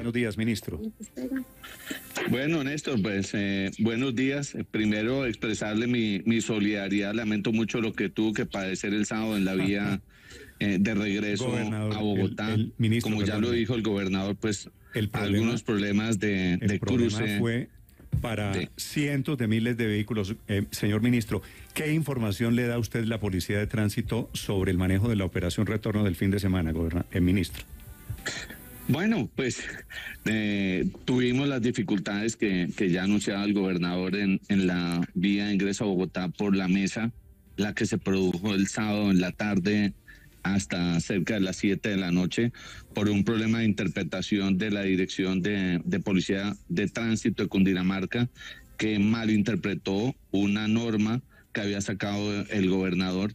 Buenos días, ministro. Bueno, Néstor, pues buenos días. Primero, expresarle mi solidaridad. Lamento mucho lo que tuvo que padecer el sábado en la vía de regreso Gobernador, a Bogotá. el ministro, como ya lo dijo el gobernador, pues algunos problemas de problema cruce. Fue para cientos de miles de vehículos. Señor ministro, ¿qué información le da a usted la Policía de Tránsito sobre el manejo de la operación retorno del fin de semana, ministro? Bueno, pues tuvimos las dificultades que ya anunciaba el gobernador en la vía de ingreso a Bogotá por la mesa, la que se produjo el sábado en la tarde hasta cerca de las 7 de la noche, por un problema de interpretación de la Dirección de Policía de Tránsito de Cundinamarca, que malinterpretó una norma que había sacado el gobernador,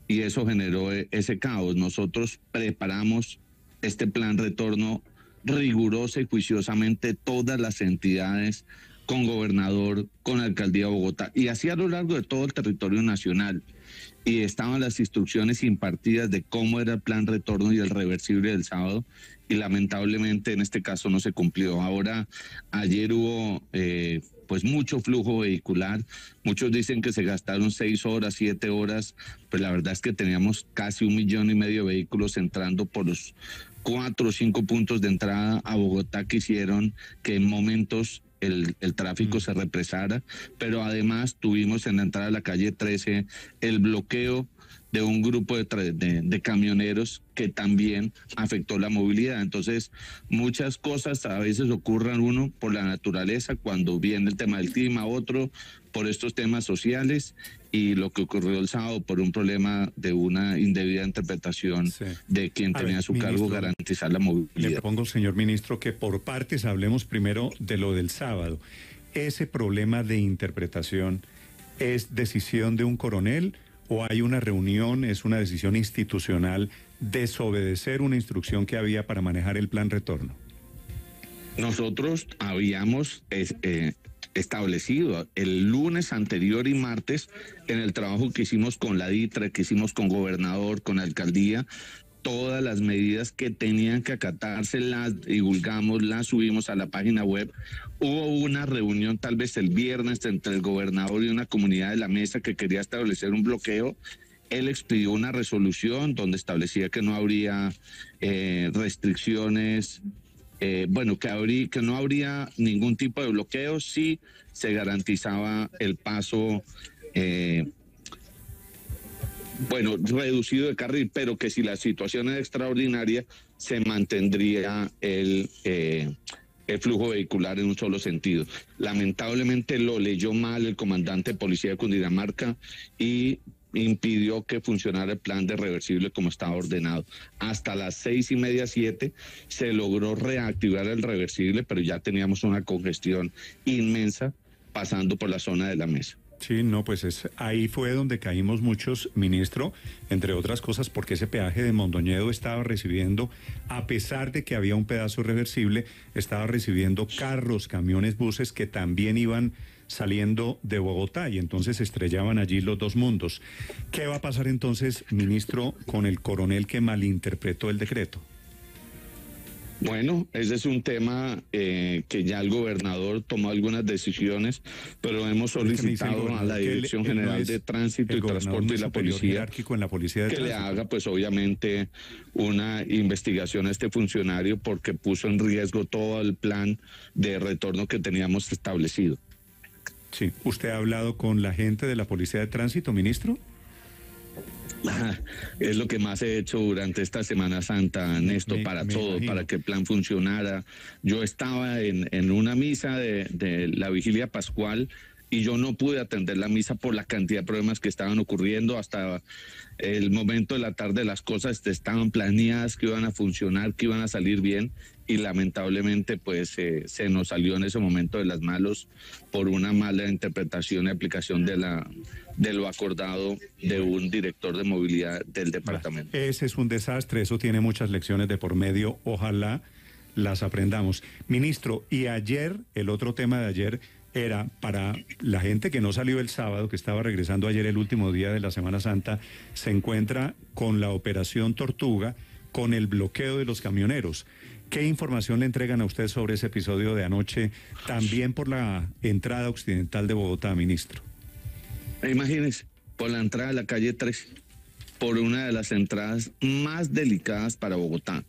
y eso generó ese caos. Nosotros preparamos este plan retorno rigurosa y juiciosamente, todas las entidades, con gobernador, con alcaldía de Bogotá, y así a lo largo de todo el territorio nacional. Y estaban las instrucciones impartidas de cómo era el plan retorno y el reversible del sábado, y lamentablemente en este caso no se cumplió. Ahora, ayer hubo pues mucho flujo vehicular. Muchos dicen que se gastaron 6 horas, 7 horas, pues la verdad es que teníamos casi 1,5 millones de vehículos entrando por los 4 o 5 puntos de entrada a Bogotá, que hicieron que en momentos el tráfico se represara, pero además tuvimos en la entrada de la calle 13 el bloqueo de un grupo de camioneros que también afectó la movilidad. Entonces, muchas cosas a veces ocurren, uno por la naturaleza, cuando viene el tema del clima, otro por estos temas sociales, y lo que ocurrió el sábado por un problema de una indebida interpretación de quien tenía a su cargo garantizar la movilidad. Le propongo, señor ministro, que por partes hablemos primero de lo del sábado. ¿Ese problema de interpretación es decisión de un coronel o hay una reunión, es una decisión institucional desobedecer una instrucción que había para manejar el plan retorno? Nosotros habíamos establecido el lunes anterior y martes, en el trabajo que hicimos con la DITRA, que hicimos con gobernador, con alcaldía, todas las medidas que tenían que acatarse, las divulgamos, las subimos a la página web. Hubo una reunión tal vez el viernes entre el gobernador y una comunidad de la mesa que quería establecer un bloqueo. Él expidió una resolución donde establecía que no habría restricciones, que no habría ningún tipo de bloqueo si se garantizaba el paso reducido de carril, pero que si la situación es extraordinaria se mantendría el flujo vehicular en un solo sentido. Lamentablemente lo leyó mal el comandante de policía de Cundinamarca y impidió que funcionara el plan de reversible como estaba ordenado. Hasta las 6:30, 7 se logró reactivar el reversible, pero ya teníamos una congestión inmensa pasando por la zona de la mesa. Sí, no, pues ahí fue donde caímos muchos, ministro, entre otras cosas porque ese peaje de Mondoñedo estaba recibiendo, a pesar de que había un pedazo reversible, estaba recibiendo carros, camiones, buses que también iban saliendo de Bogotá, y entonces estrellaban allí los dos mundos. ¿Qué va a pasar entonces, ministro, con el coronel que malinterpretó el decreto? Bueno, ese es un tema que ya el gobernador tomó algunas decisiones, pero hemos solicitado a la Dirección General de Tránsito y Transporte y la Policía que le haga, pues obviamente, una investigación a este funcionario, porque puso en riesgo todo el plan de retorno que teníamos establecido. Sí, ¿usted ha hablado con la gente de la Policía de Tránsito, ministro? Es lo que más he hecho durante esta Semana Santa, Néstor, para que el plan funcionara. Yo estaba en una misa de la vigilia pascual y yo no pude atender la misa por la cantidad de problemas que estaban ocurriendo. Hasta el momento de la tarde las cosas estaban planeadas, que iban a funcionar, que iban a salir bien, y lamentablemente pues se nos salió en ese momento de las manos por una mala interpretación y aplicación de lo acordado de un director de movilidad del departamento. Ese es un desastre, eso tiene muchas lecciones de por medio, ojalá las aprendamos. Ministro, y ayer, el otro tema de ayer era para la gente que no salió el sábado, que estaba regresando ayer el último día de la Semana Santa, se encuentra con la operación Tortuga, con el bloqueo de los camioneros. ¿Qué información le entregan a usted sobre ese episodio de anoche, también por la entrada occidental de Bogotá, ministro? Imagínense, por la entrada de la calle 3, por una de las entradas más delicadas para Bogotá,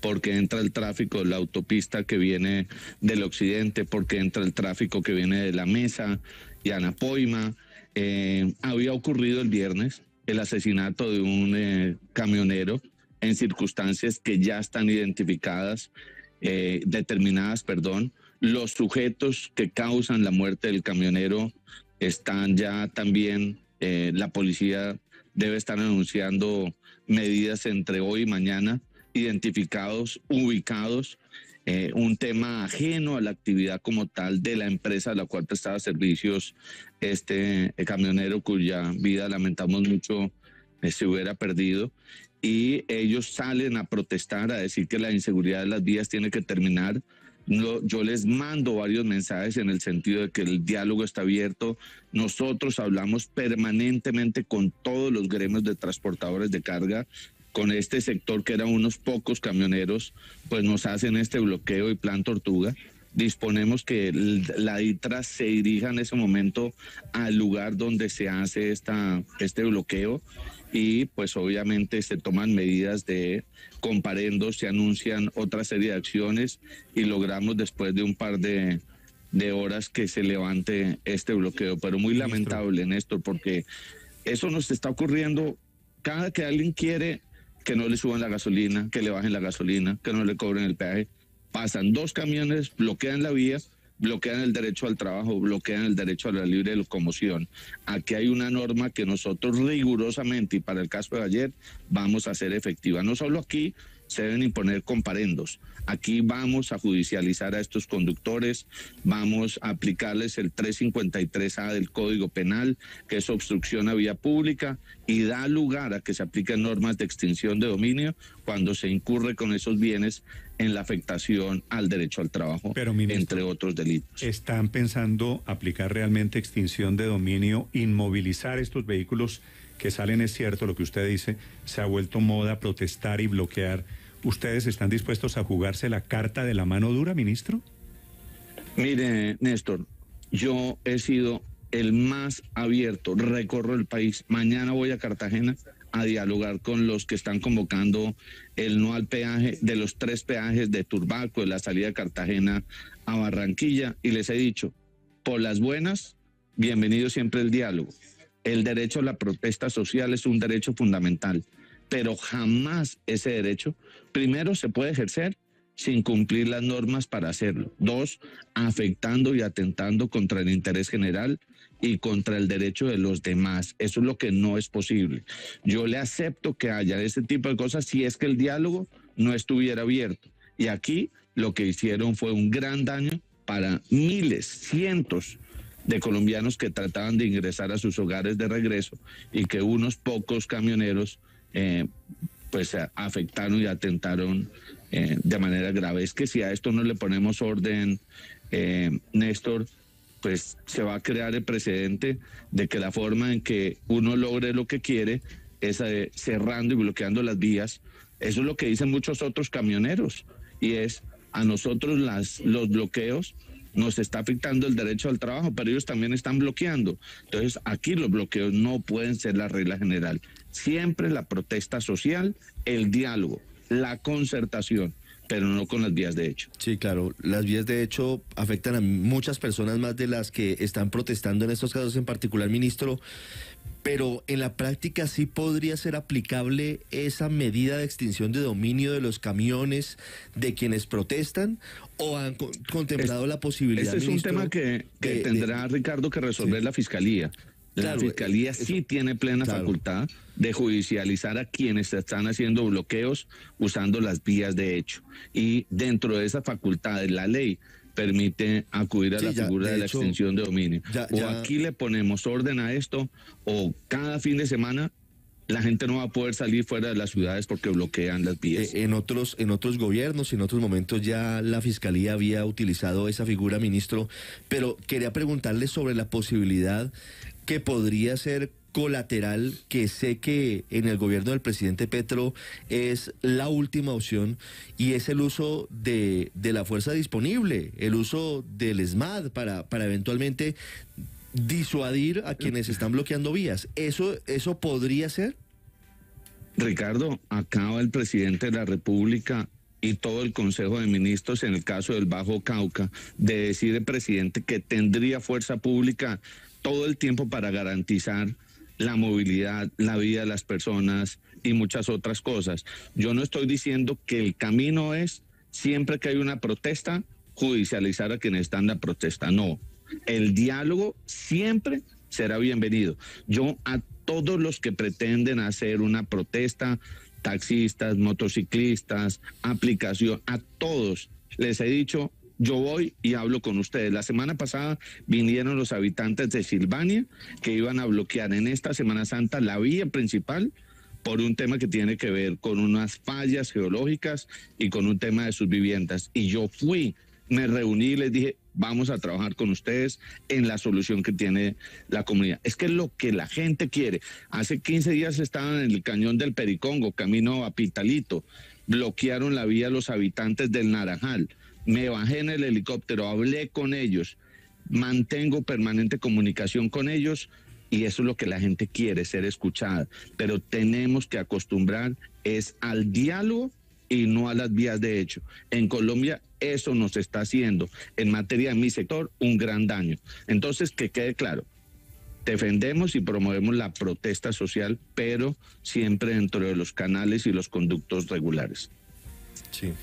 porque entra el tráfico de la autopista que viene del occidente, porque entra el tráfico que viene de La Mesa y Anapoima. Había ocurrido el viernes el asesinato de un camionero en circunstancias que ya están identificadas, determinadas, perdón. Los sujetos que causan la muerte del camionero están ya también, la policía debe estar anunciando medidas entre hoy y mañana, identificados, ubicados, un tema ajeno a la actividad como tal de la empresa a la cual prestaba servicios este camionero, cuya vida lamentamos mucho se hubiera perdido. Y ellos salen a protestar, a decir que la inseguridad de las vías tiene que terminar. Yo les mando varios mensajes en el sentido de que el diálogo está abierto. Nosotros hablamos permanentemente con todos los gremios de transportadores de carga, con este sector que eran unos pocos camioneros, pues nos hacen este bloqueo y plan Tortuga. Disponemos que la ITRA se dirija en ese momento al lugar donde se hace este bloqueo, y pues obviamente se toman medidas de comparendos, se anuncian otra serie de acciones y logramos después de un par de horas que se levante este bloqueo. Pero muy lamentable, Néstor, porque eso nos está ocurriendo cada que alguien quiere que no le suban la gasolina, que le bajen la gasolina, que no le cobren el peaje. Pasan dos camiones, bloquean la vía, bloquean el derecho al trabajo, bloquean el derecho a la libre locomoción. Aquí hay una norma que nosotros rigurosamente, y para el caso de ayer, vamos a hacer efectiva. No solo aquí se deben imponer comparendos, aquí vamos a judicializar a estos conductores, vamos a aplicarles el 353A del Código Penal, que es obstrucción a vía pública, y da lugar a que se apliquen normas de extinción de dominio cuando se incurre con esos bienes en la afectación al derecho al trabajo, pero, ministro, entre otros delitos. ¿Están pensando aplicar realmente extinción de dominio, inmovilizar estos vehículos que salen? Es cierto lo que usted dice, se ha vuelto moda protestar y bloquear. ¿Ustedes están dispuestos a jugarse la carta de la mano dura, ministro? Mire, Néstor, yo he sido el más abierto, recorro el país. Mañana voy a Cartagena a dialogar con los que están convocando el no al peaje de los 3 peajes de Turbaco, de la salida de Cartagena a Barranquilla, y les he dicho, por las buenas, bienvenido siempre el diálogo. El derecho a la protesta social es un derecho fundamental, pero jamás ese derecho, primero, se puede ejercer sin cumplir las normas para hacerlo. 2, afectando y atentando contra el interés general y contra el derecho de los demás. Eso es lo que no es posible. Yo le acepto que haya ese tipo de cosas si es que el diálogo no estuviera abierto. Y aquí lo que hicieron fue un gran daño para miles, cientos de colombianos que trataban de ingresar a sus hogares de regreso, y que unos pocos camioneros pues afectaron y atentaron de manera grave. Es que si a esto no le ponemos orden, Néstor, pues se va a crear el precedente de que la forma en que uno logre lo que quiere es cerrando y bloqueando las vías. Eso es lo que dicen muchos otros camioneros, y es a nosotros los bloqueos nos está afectando el derecho al trabajo, pero ellos también están bloqueando. Entonces, aquí los bloqueos no pueden ser la regla general. Siempre la protesta social, el diálogo, la concertación, pero no con las vías de hecho. Sí, claro, las vías de hecho afectan a muchas personas más de las que están protestando en estos casos en particular, ministro. Pero en la práctica sí podría ser aplicable esa medida de extinción de dominio de los camiones de quienes protestan, o han contemplado la posibilidad. Ese es un tema que tendrá Ricardo que resolver la Fiscalía. La Fiscalía sí tiene plena facultad de judicializar a quienes están haciendo bloqueos usando las vías de hecho. Y dentro de esa facultad de la ley permite acudir a la figura de la extinción de dominio. O aquí le ponemos orden a esto, o cada fin de semana la gente no va a poder salir fuera de las ciudades porque bloquean las vías. En otros gobiernos, en otros momentos ya la Fiscalía había utilizado esa figura, ministro, pero quería preguntarle sobre la posibilidad que podría ser colateral que sé que en el gobierno del presidente Petro es la última opción, y es el uso de la fuerza disponible, el uso del ESMAD para eventualmente disuadir a quienes están bloqueando vías. ¿Eso podría ser? Ricardo, acaba el presidente de la República y todo el Consejo de Ministros, en el caso del Bajo Cauca, de decir el presidente que tendría fuerza pública todo el tiempo para garantizar la movilidad, la vida de las personas y muchas otras cosas. Yo no estoy diciendo que el camino es, siempre que hay una protesta, judicializar a quienes están en la protesta. No, el diálogo siempre será bienvenido. Yo a todos los que pretenden hacer una protesta, taxistas, motociclistas, aplicación, a todos les he dicho, yo voy y hablo con ustedes. La semana pasada vinieron los habitantes de Silvania que iban a bloquear en esta Semana Santa la vía principal por un tema que tiene que ver con unas fallas geológicas y con un tema de sus viviendas. Y yo fui, me reuní y les dije, vamos a trabajar con ustedes en la solución que tiene la comunidad. Es que es lo que la gente quiere. Hace 15 días estaban en el cañón del Pericongo, camino a Pitalito. Bloquearon la vía los habitantes del Naranjal. Me bajé en el helicóptero, hablé con ellos, mantengo permanente comunicación con ellos, y eso es lo que la gente quiere, ser escuchada. Pero tenemos que acostumbrar es al diálogo y no a las vías de hecho. En Colombia eso nos está haciendo, en materia de mi sector, un gran daño. Entonces, que quede claro, defendemos y promovemos la protesta social, pero siempre dentro de los canales y los conductos regulares. Sí.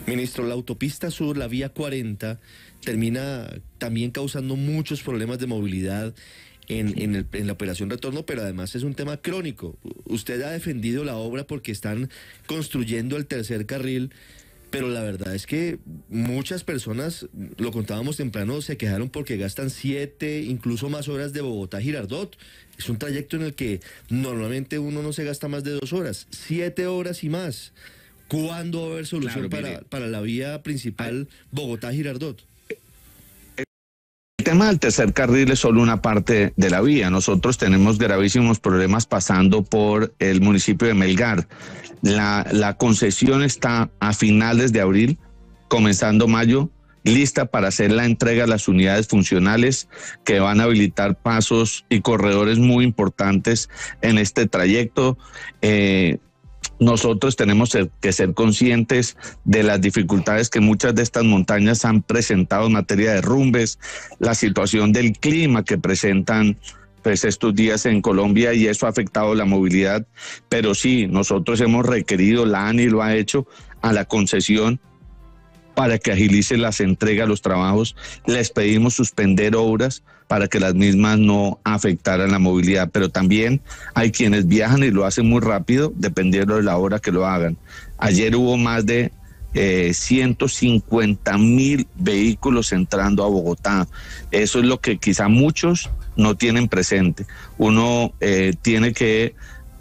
Ministro, la autopista sur, la vía 40, termina también causando muchos problemas de movilidad en la operación retorno, pero además es un tema crónico. Usted ha defendido la obra porque están construyendo el tercer carril, pero la verdad es que muchas personas, lo contábamos temprano, se quejaron porque gastan 7, incluso más horas de Bogotá a Girardot. Es un trayecto en el que normalmente uno no se gasta más de 2 horas, 7 horas y más. ¿Cuándo va a haber solución para la vía principal Bogotá-Girardot? El tema del tercer carril es solo una parte de la vía. Nosotros tenemos gravísimos problemas pasando por el municipio de Melgar. La concesión está a finales de abril, comenzando mayo, lista para hacer la entrega a las unidades funcionales que van a habilitar pasos y corredores muy importantes en este trayecto. Nosotros tenemos que ser conscientes de las dificultades que muchas de estas montañas han presentado en materia de derrumbes, la situación del clima que presentan pues estos días en Colombia, y eso ha afectado la movilidad. Pero sí, nosotros hemos requerido, la ANI lo ha hecho, a la concesión para que agilice las entregas, los trabajos. Les pedimos suspender obras para que las mismas no afectaran la movilidad, pero también hay quienes viajan y lo hacen muy rápido, dependiendo de la hora que lo hagan. Ayer hubo más de 150.000 vehículos entrando a Bogotá. Eso es lo que quizá muchos no tienen presente. Uno tiene que,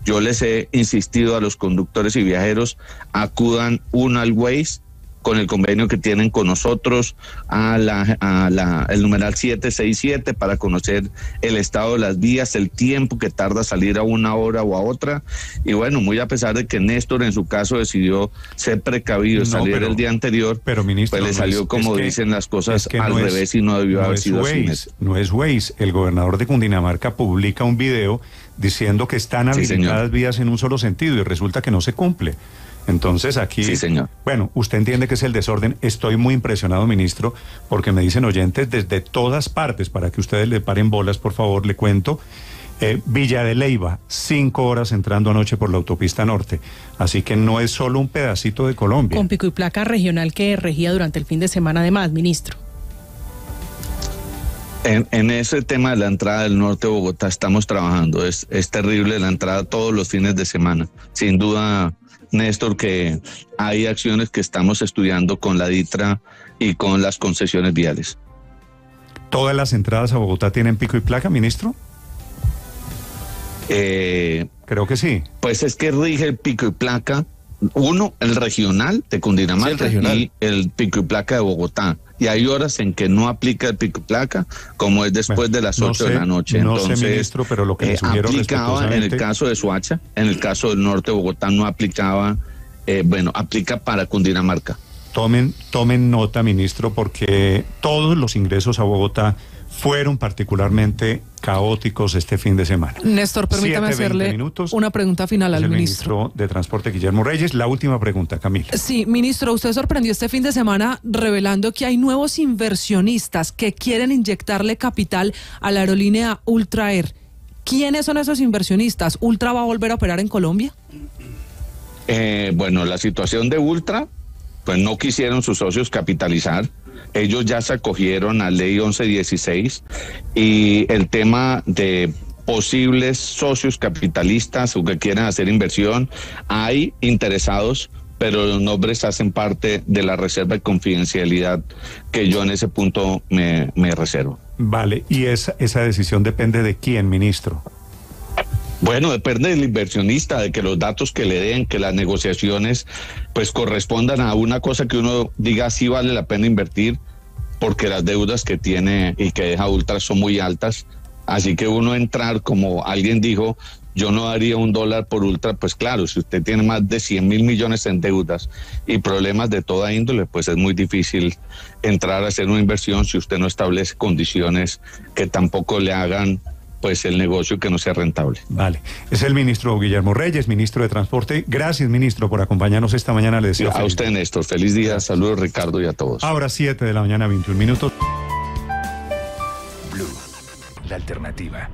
yo les he insistido a los conductores y viajeros, acudan al Waze, con el convenio que tienen con nosotros, el numeral 767, para conocer el estado de las vías, el tiempo que tarda salir a una hora o a otra. Y bueno, muy a pesar de que Néstor en su caso decidió ser precavido, salir el día anterior, pero ministro, pues le salió, como dicen las cosas, al revés, y no debió haber sido así. No es Waze. El gobernador de Cundinamarca publica un video diciendo que están habilitadas vías en un solo sentido, y resulta que no se cumple. Entonces aquí, sí, señor. Bueno, usted entiende que es el desorden. Estoy muy impresionado, ministro, porque me dicen oyentes desde todas partes, para que ustedes le paren bolas, por favor, le cuento. Villa de Leyva, 5 horas entrando anoche por la autopista norte. Así que no es solo un pedacito de Colombia. Con pico y placa regional que regía durante el fin de semana además, ministro. En ese tema de la entrada del norte de Bogotá estamos trabajando. Es terrible la entrada todos los fines de semana. Sin duda, Néstor, que hay acciones que estamos estudiando con la DITRA y con las concesiones viales. ¿Todas las entradas a Bogotá tienen pico y placa, ministro? Creo que sí. Pues es que rige el pico y placa uno, el regional de Cundinamarca, sí, y el pico y placa de Bogotá. Y hay horas en que no aplica el pico y placa, como es después de las 8 de la noche. Entonces, sé, ministro, pero lo que le sugiero aplicaba en el caso de Soacha, en el caso del norte de Bogotá no aplicaba, aplica para Cundinamarca. Tomen nota, ministro, porque todos los ingresos a Bogotá fueron particularmente caóticos este fin de semana. Néstor, permítame hacerle una pregunta final al ministro de Transporte, Guillermo Reyes. La última pregunta, Camila. Sí, ministro, usted sorprendió este fin de semana revelando que hay nuevos inversionistas que quieren inyectarle capital a la aerolínea Ultra Air. ¿Quiénes son esos inversionistas? ¿Ultra va a volver a operar en Colombia? La situación de Ultra, pues no quisieron sus socios capitalizar. Ellos ya se acogieron a Ley 1116 y el tema de posibles socios capitalistas o que quieran hacer inversión, hay interesados, pero los nombres hacen parte de la reserva de confidencialidad que yo en ese punto me reservo. Vale, ¿y esa decisión depende de quién, ministro? Bueno, depende del inversionista, de que los datos que le den, que las negociaciones pues correspondan a una cosa que uno diga sí vale la pena invertir, porque las deudas que tiene y que deja Ultra son muy altas. Así que uno entrar, como alguien dijo, yo no daría $1 por Ultra, pues claro, si usted tiene más de 100.000 millones en deudas y problemas de toda índole, pues es muy difícil entrar a hacer una inversión si usted no establece condiciones que tampoco le hagan pues el negocio que no sea rentable. Vale. Es el ministro Guillermo Reyes, ministro de Transporte. Gracias, ministro, por acompañarnos esta mañana. Le deseo a usted, Néstor. Feliz día. Saludos, Ricardo, y a todos. Ahora 7 de la mañana, 21 minutos. Blue, la alternativa.